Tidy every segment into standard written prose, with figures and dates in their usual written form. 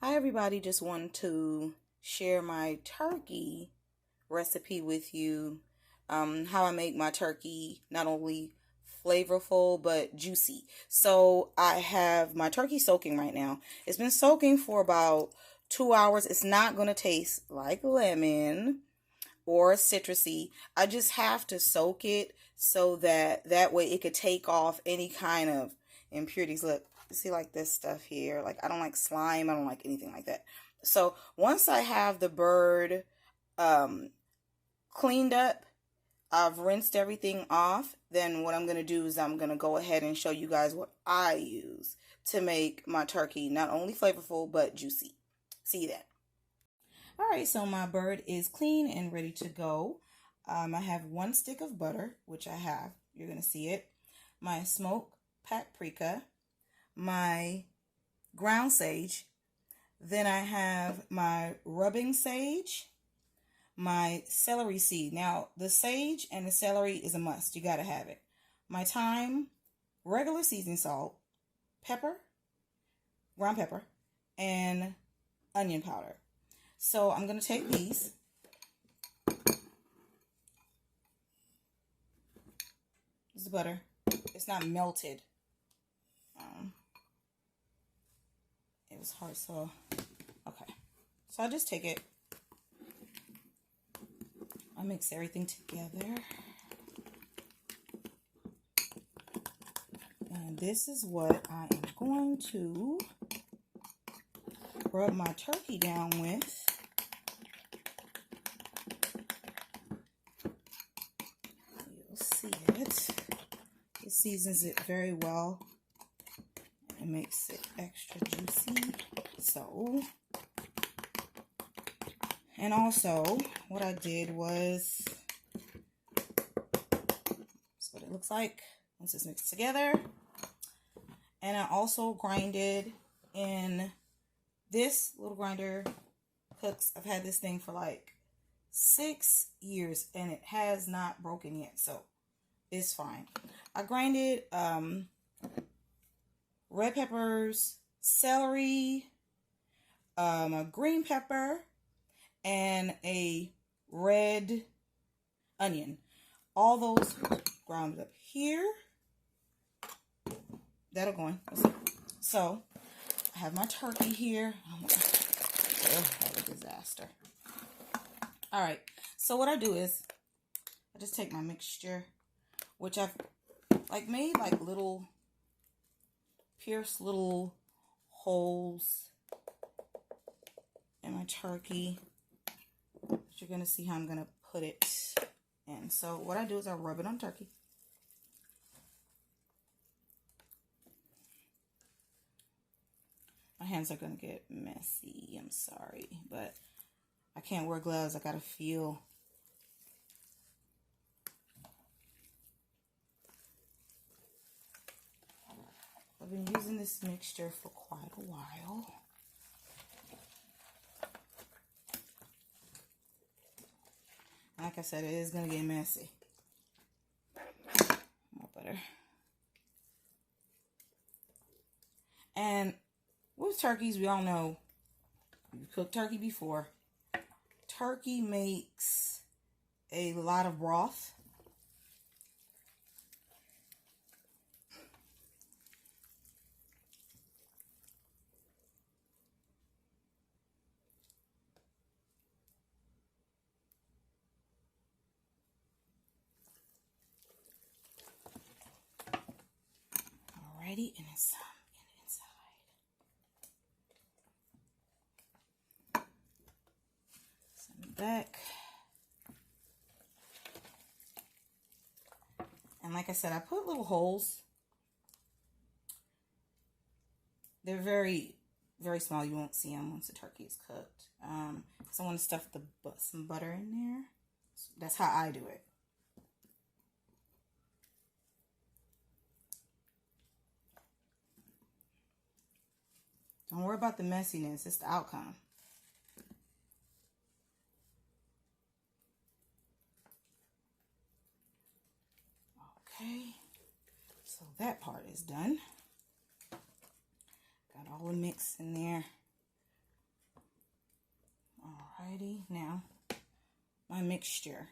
Hi everybody, just wanted to share my turkey recipe with you. How I make my turkey not only flavorful but juicy. So I have my turkey soaking right now. It's been soaking for about 2 hours. It's not going to taste like lemon or citrusy. I just have to soak it so that way it could take off any kind of impurities. Look, you see like this stuff here. Like I don't like slime. I don't like anything like that. So once I have the bird cleaned up, I've rinsed everything off. Then what I'm going to do is I'm going to go ahead and show you guys what I use to make my turkey not only flavorful but juicy. See you then. Alright, so my bird is clean and ready to go. I have 1 stick of butter, which I have. You're going to see it. My smoked paprika. My ground sage. Then I have my rubbing sage. My celery seed. Now, the sage and the celery is a must. You got to have it. My thyme, regular seasoning salt, pepper, ground pepper, and onion powder. So I'm going to take these. This is butter. It's not melted. It was hard, so okay. So I just take it. I mix everything together. And this is what I am going to rub my turkey down with. You'll see it. It seasons it very well. It makes it extra juicy. So, and also what I did was, that's what it looks like once it's mixed together. And I also grinded in this little grinder. Cooks. I've had this thing for like 6 years and it has not broken yet, so it's fine. I grinded red peppers, celery, a green pepper, and a red onion. All those ground up here. That'll go in. So I have my turkey here. Oh, what a disaster. All right. So what I do is I just take my mixture, which I've like made like little pierced little holes in my turkey. But you're gonna see how I'm gonna put it in. So what I do is I rub it on turkey. My hands are gonna get messy. I'm sorry, but I can't wear gloves. I gotta feel. I've been using this mixture for quite a while. Like I said, it is gonna get messy. More butter. And with turkeys, we all know, you've cooked turkey before. Turkey makes a lot of broth. Alrighty, and it's back. And like I said, I put little holes. They're very, very small. You won't see them once the turkey is cooked. So I want to stuff some butter in there. That's how I do it. Don't worry about the messiness. It's the outcome. Okay, so that part is done. Got all the mix in there. Alrighty, now my mixture.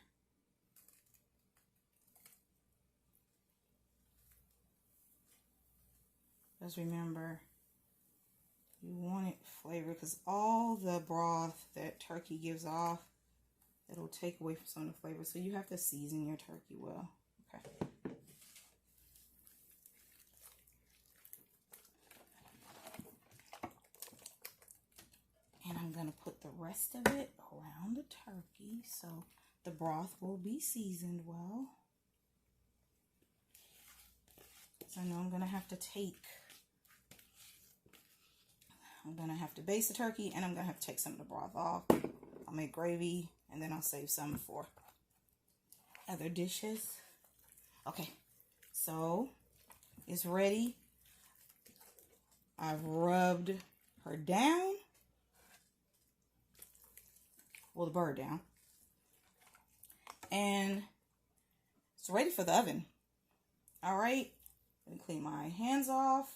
Just remember, you want it flavored because all the broth that turkey gives off, it'll take away from some of the flavor. So you have to season your turkey well. Okay. And I'm going to put the rest of it around the turkey so the broth will be seasoned well. So I know I'm going to have to baste the turkey, and I'm going to have to take some of the broth off. I'll make gravy, and then I'll save some for other dishes. Okay, so it's ready. I've rubbed her down. Well, the bird down. And it's ready for the oven. All right, let me clean my hands off,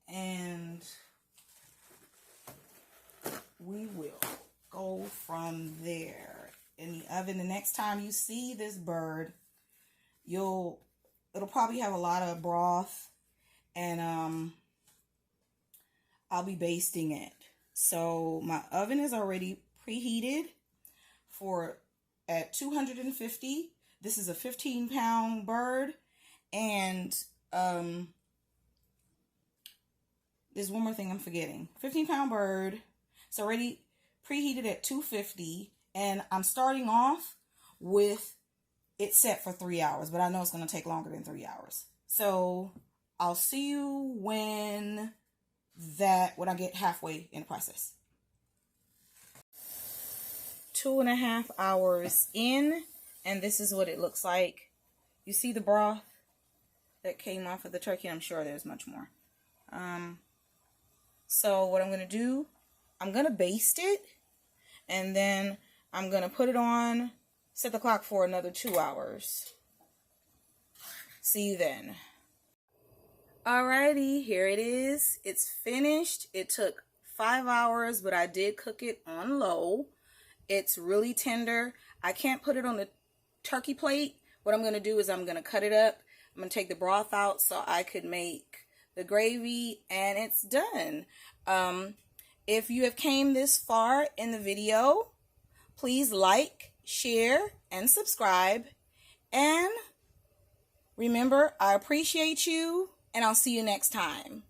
and we will go from there in the oven. The next time you see this bird, it'll probably have a lot of broth, and I'll be basting it. So my oven is already preheated at 250. This is a 15-pound bird, and there's one more thing I'm forgetting. 15-pound bird. It's already preheated at 250, and I'm starting off with it set for 3 hours, but I know it's going to take longer than 3 hours. So I'll see you when I get halfway in the process. 2.5 hours in, and this is what it looks like. You see the broth that came off of the turkey? I'm sure there's much more. So what I'm going to do, I'm going to baste it, and then I'm going to put it on, set the clock for another 2 hours. See you then. Alrighty, here it is. It's finished. It took 5 hours, but I did cook it on low. It's really tender. I can't put it on the turkey plate. What I'm going to do is I'm going to cut it up. I'm going to take the broth out so I could make the gravy, and it's done. If you have came this far in the video, please like, share, and subscribe. And remember, I appreciate you, and I'll see you next time.